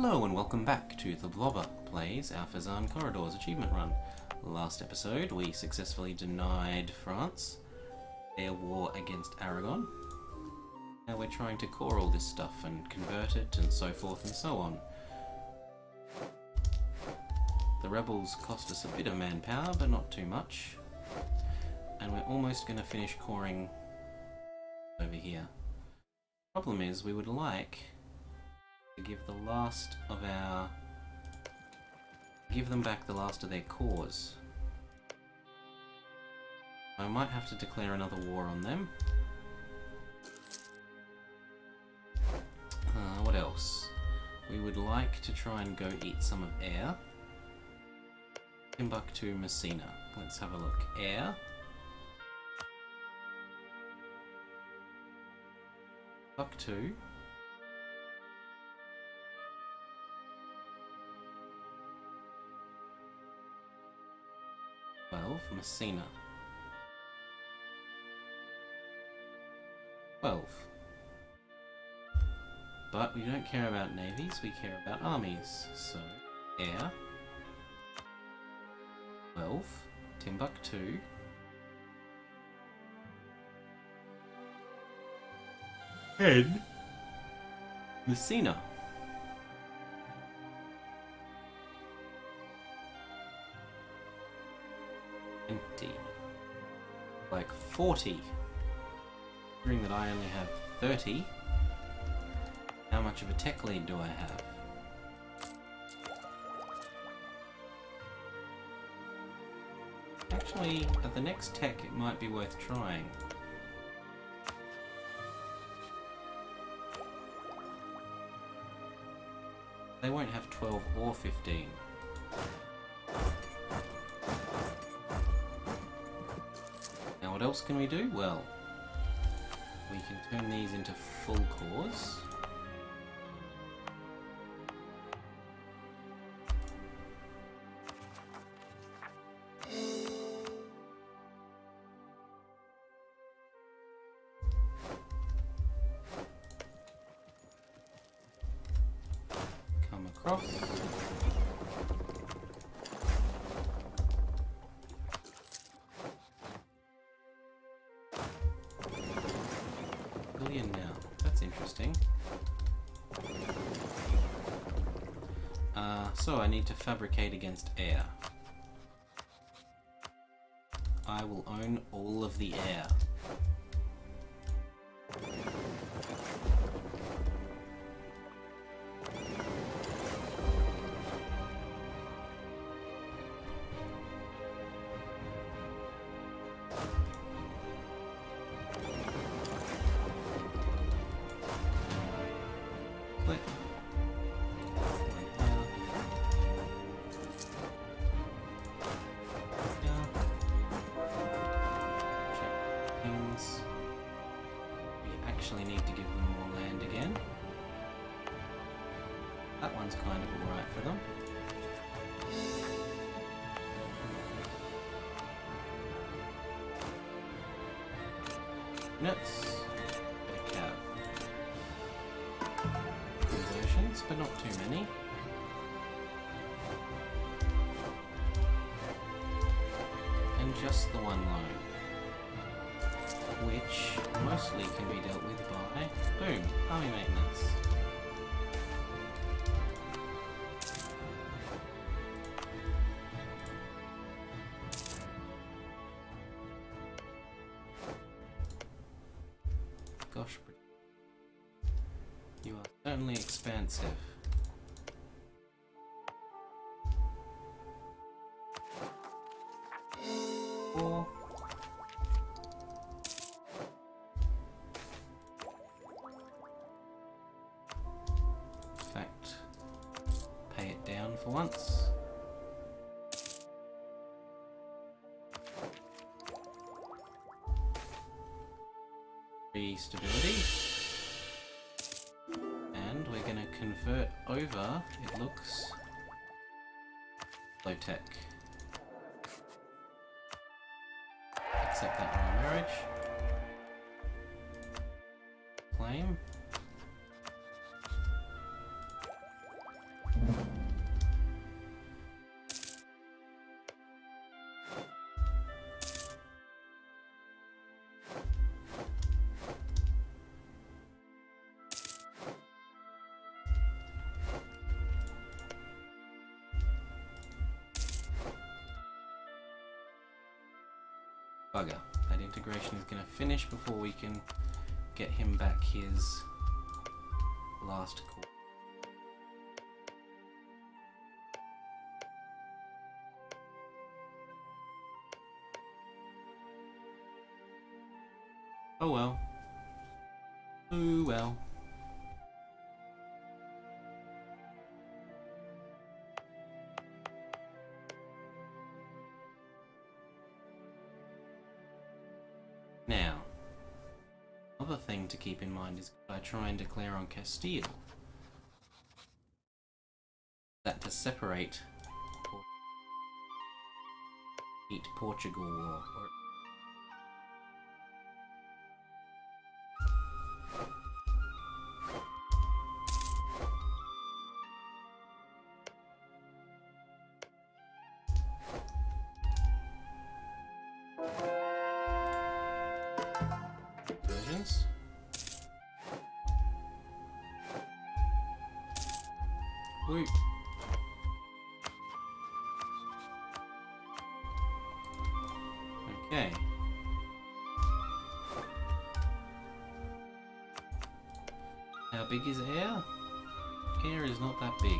Hello and welcome back to The Blobber Plays our Fezzan Corridors achievement run. Last episode we successfully denied France their war against Aragon. Now we're trying to core all this stuff and convert it and so forth and so on. The rebels cost us a bit of manpower but not too much. And we're almost going to finish coring over here. Problem is we would like to give them back the last of their cores. I might have to declare another war on them. What else? We would like to try and go eat some of air. Timbuktu, Messina. Let's have a look. Air. Timbuktu. Messina. 12. But we don't care about navies, we care about armies. So, air. 12. Timbuktu. Head. Messina. Like 40. Considering that I only have 30, how much of a tech lead do I have? Actually, at the next tech it might be worth trying. They won't have 12 or 15. What else can we do? Well, we can turn these into full cores. Come across. Now. That's interesting. So I need to fabricate against air. I will own all of the air. Actually need to give them more land again. That one's kind of alright for them. Nuts. Bit of cav. Conversions, but not too many. And just the one loan, which mostly can be dealt with by, boom, army maintenance. Gosh, you are certainly expansive. Or for once. Stability. And we're going to convert over, it looks, low tech. Accept that royal marriage. Claim. Bugger. That integration is going to finish before we can get him back his last core. Oh well. Oh well. Now, another thing to keep in mind is I try and declare on Castile that to separate Portugal or versions. Woo. Okay. How big is air? Air is not that big.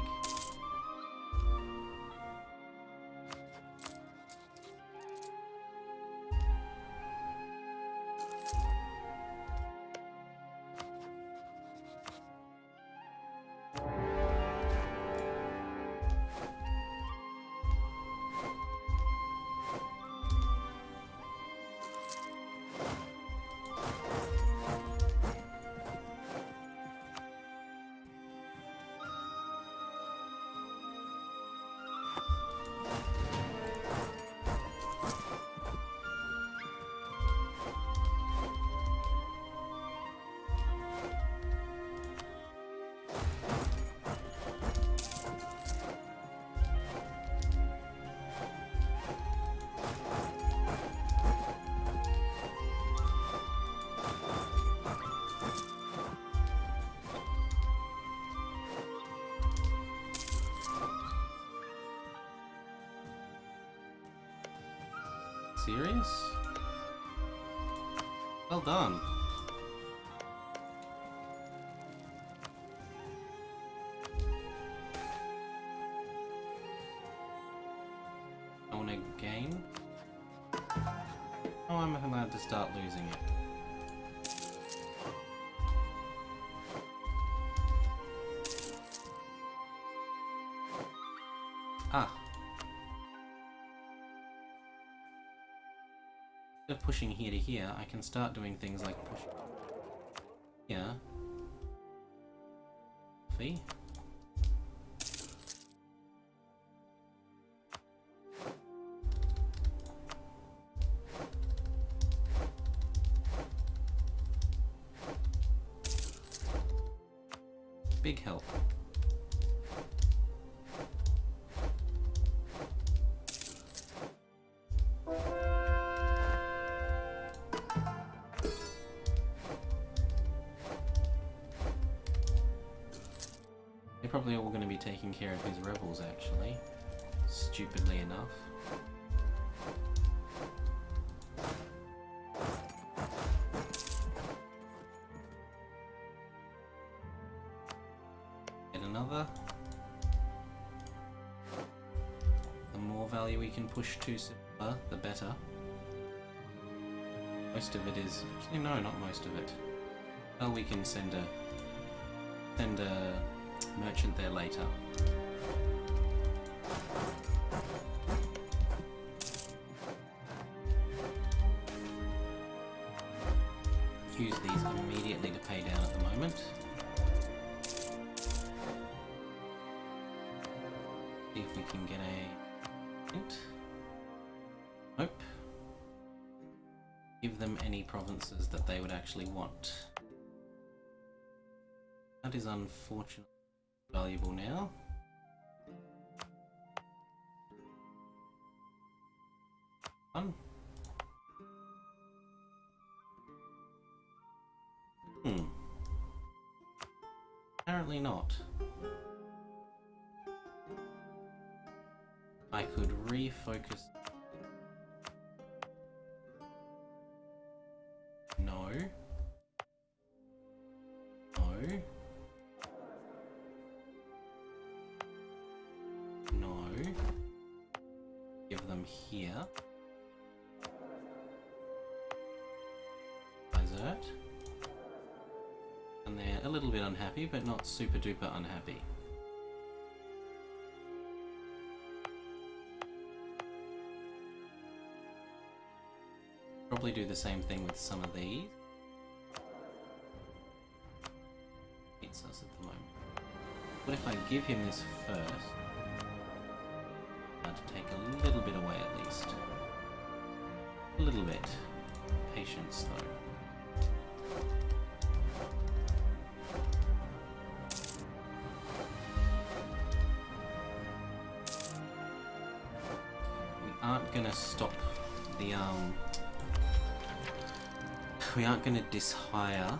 Serious? Well done. I want to gain. Oh, I'm allowed to start losing it. Ah. Instead of pushing here to here, I can start doing things like push here. See? Big help. They're probably all going to be taking care of his rebels, actually. Stupidly enough. Get another. The more value we can push to silver, the better. Most of it is... Actually, no, not most of it. Well, we can send a merchant there later. Use these immediately to pay down at the moment. See if we can get a hint. Nope. Give them any provinces that they would actually want. That is unfortunately valuable now. Fun. Apparently not. I could refocus. here. Desert. And they're a little bit unhappy, but not super duper unhappy. Probably do the same thing with some of these. It's us at the moment. What if I give him this first? To take a little bit away at least. A little bit. Patience though. We aren't gonna stop the we aren't gonna fire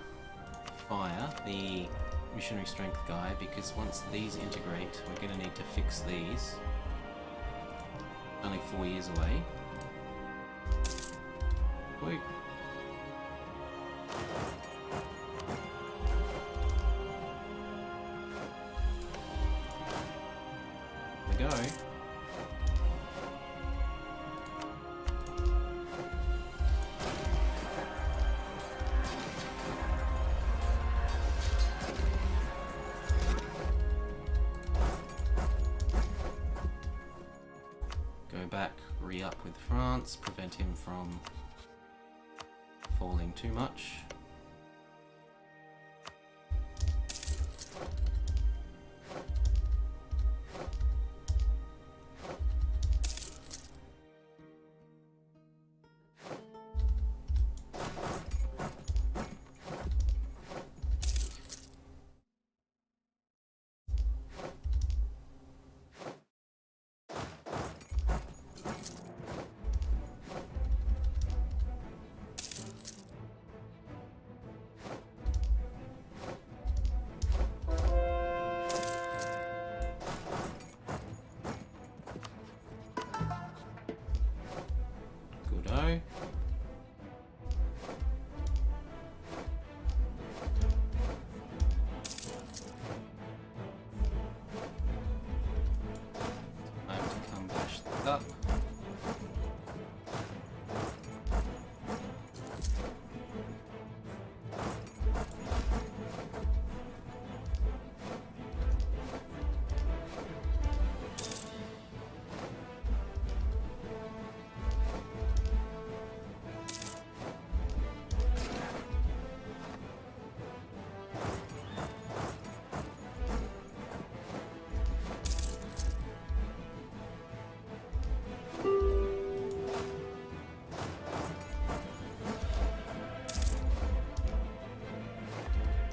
the missionary strength guy, because once these integrate, we're gonna need to fix these. Only 4 years away. Wait. There we go. Back, re-up with France, prevent him from falling too much. Goodo. Time to come bash this up.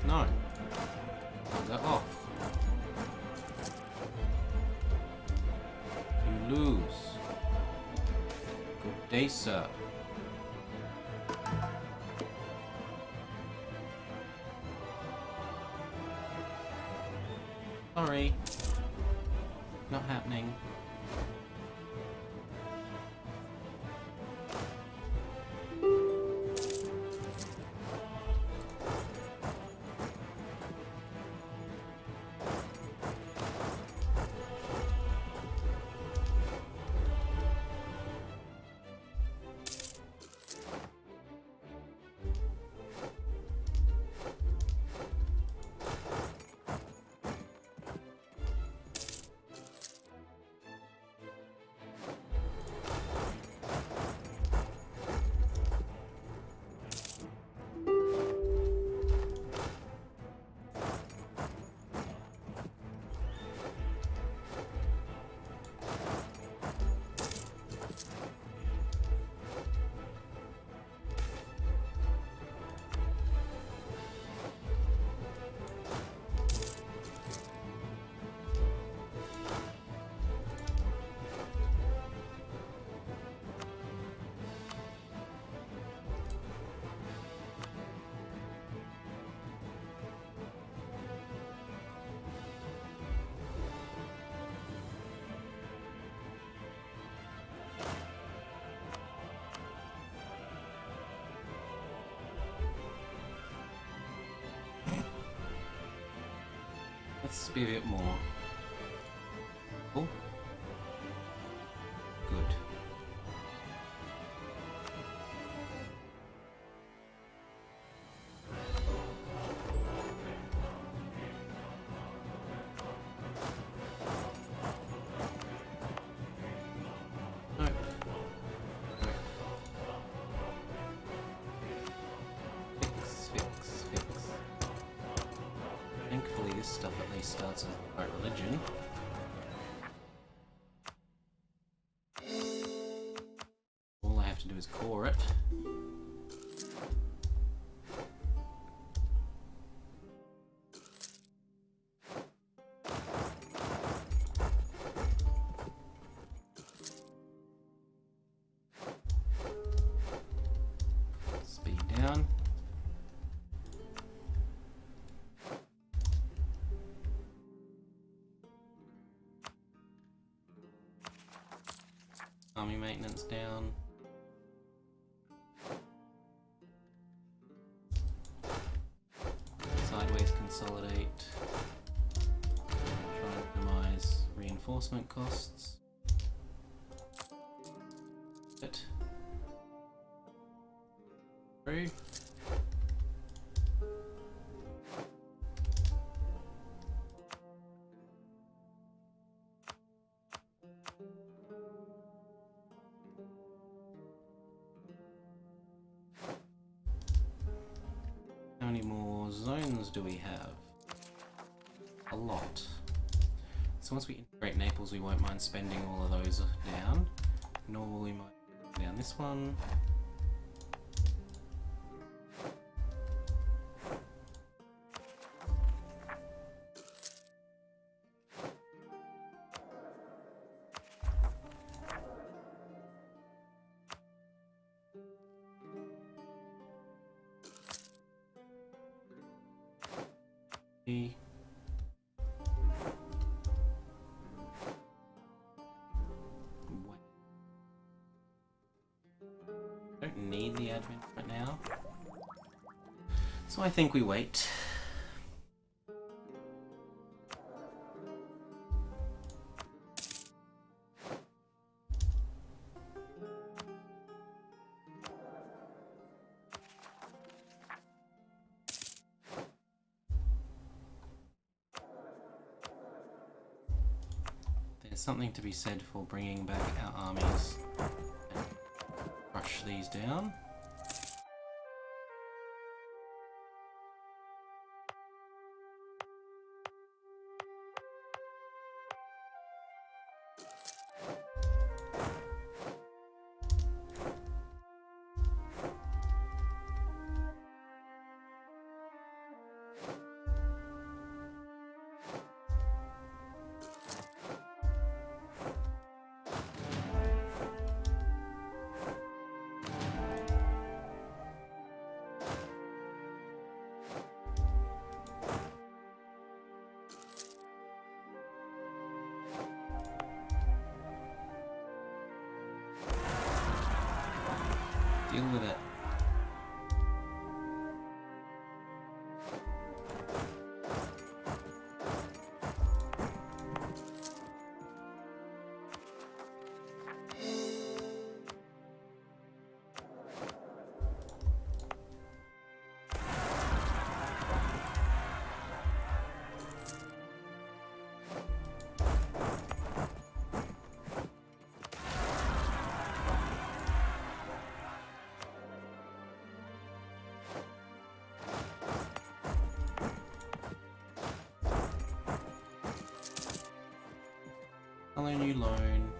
No. They're off. You lose. Good day, sir. Sorry. Not happening. Let's be a bit more. Oh. Good. do is core it. Speed down. Army maintenance down. Sideways consolidate. Try and minimize reinforcement costs. It. Through. How many more zones do we have? A lot. So once we integrate Naples, we won't mind spending all of those down. Nor will we mind down this one. Don't need the admin right now, so I think we wait. There's something to be said for bringing back our armies and crush these down. Deal with it. Hello, new loan.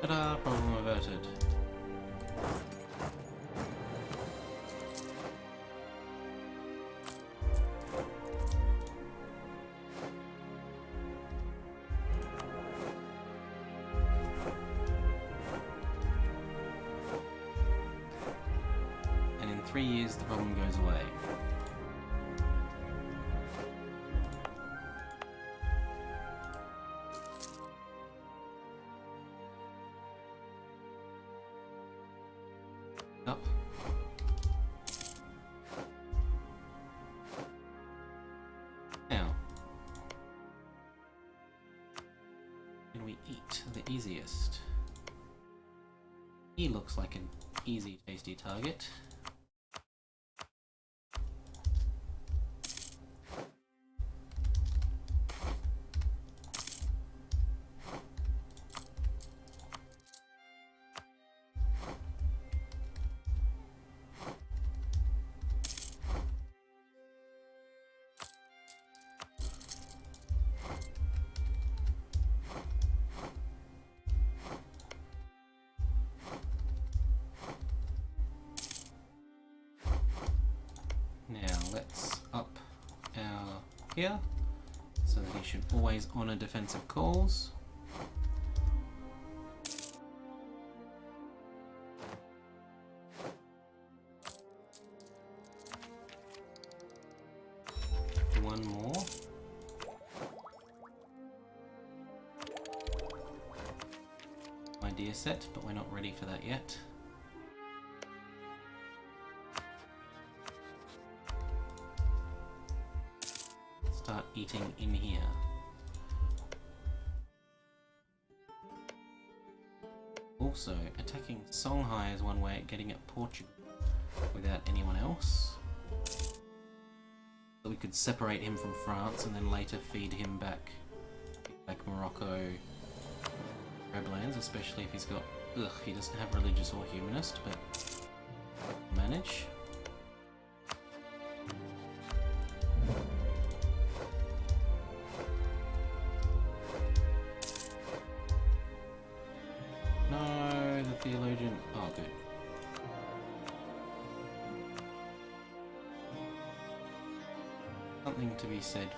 Ta-da! Problem averted. 3 years the problem goes away. Up. Now, can we eat the easiest? He looks like an easy, tasty target. Now let's up our here so that he should always honour defensive calls. One more. Idea set, but we're not ready for that yet. Start eating in here. Also, attacking Songhai is one way at getting at Portugal without anyone else. So we could separate him from France and then later feed him back like Morocco, Arab lands, especially if he's got... Ugh, he doesn't have religious or humanist, but manage. No, the theologian... Oh, good. Something to be said.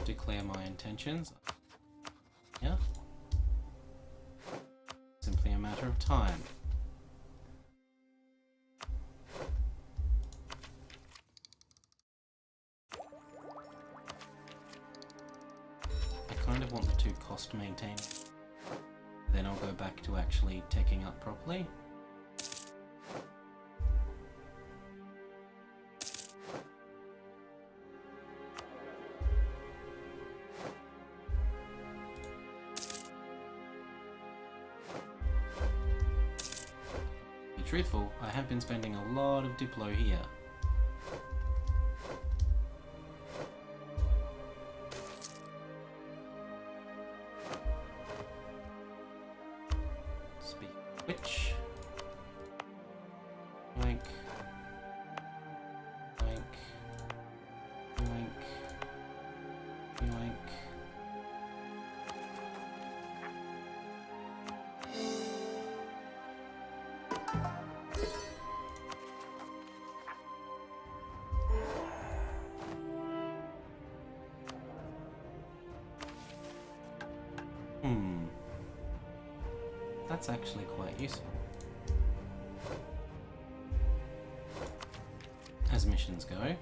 Declare my intentions. Yeah. Simply a matter of time. I kind of want the two cost maintained. Then I'll go back to actually taking up properly. Truthful, I have been spending a lot of Diplo here. Speak which? Blank. Blank. Blank. Blank. That's actually quite useful. As missions go.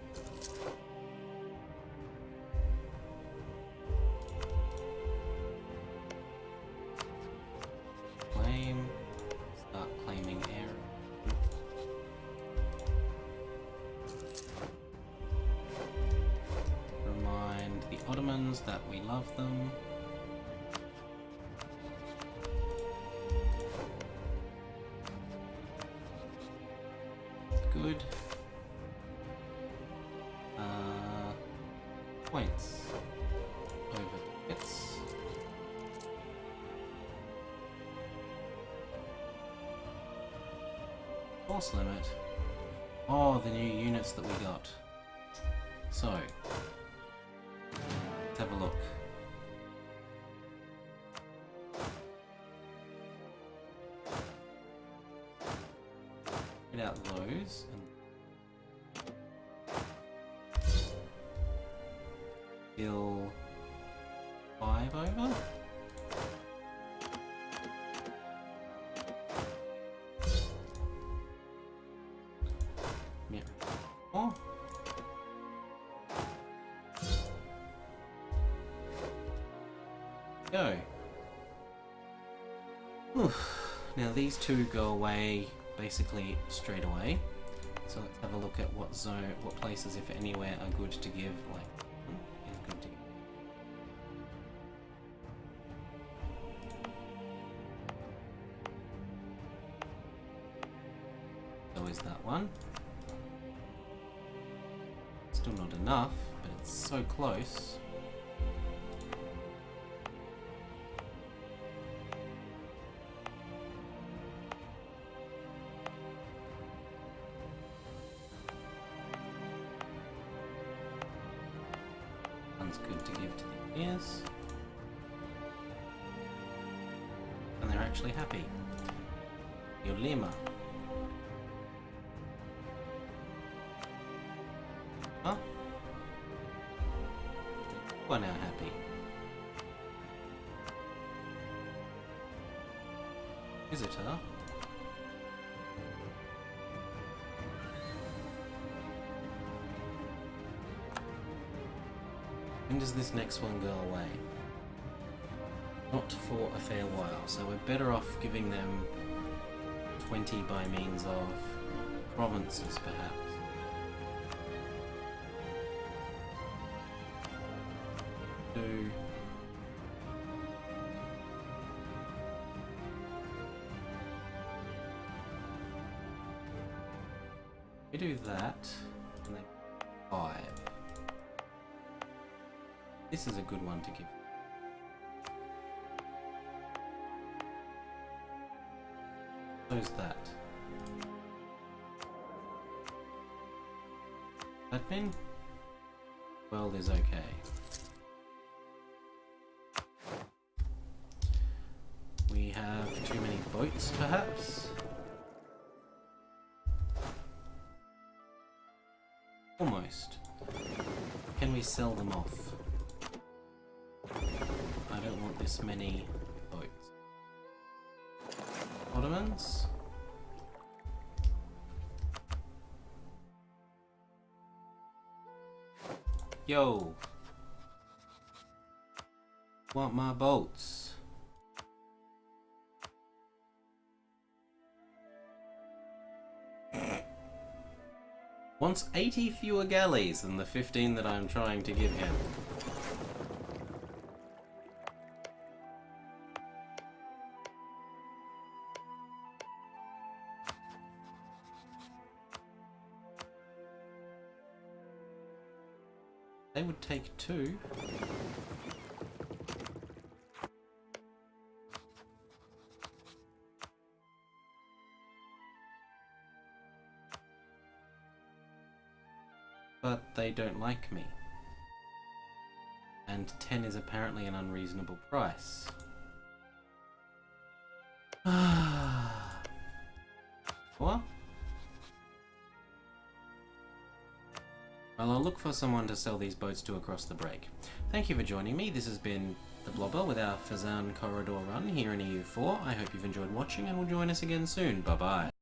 Claim. Runs that we love them. Good. Points. Over hits. Force limit. Oh, the new units that we got. So, let's have a look. Get out those and deal 5 over. Yeah. Oh. Go. Whew. Now these two go away basically straight away. So let's have a look at what places, if anywhere, are good to give. Like, is good to give. So is that one. Still not enough, but it's so close. One's good to give to the ears. And they're actually happy. Yolima. Huh? We're now happy. Visitor. When does this next one go away? Not for a fair while, so we're better off giving them 20 by means of provinces, perhaps. We do that, and then 5. This is a good one to give. So's that. Admin? World is okay. We have too many boats, perhaps? Almost. Can we sell them off? I don't want this many boats. Ottomans? Yo! Want my boats? Wants 80 fewer galleys than the 15 that I'm trying to give him. They would take 2. But they don't like me. And 10 is apparently an unreasonable price. What? Well, I'll look for someone to sell these boats to across the break. Thank you for joining me. This has been The Blobber with our Fezzan Corridor run here in EU4. I hope you've enjoyed watching and will join us again soon. Bye-bye.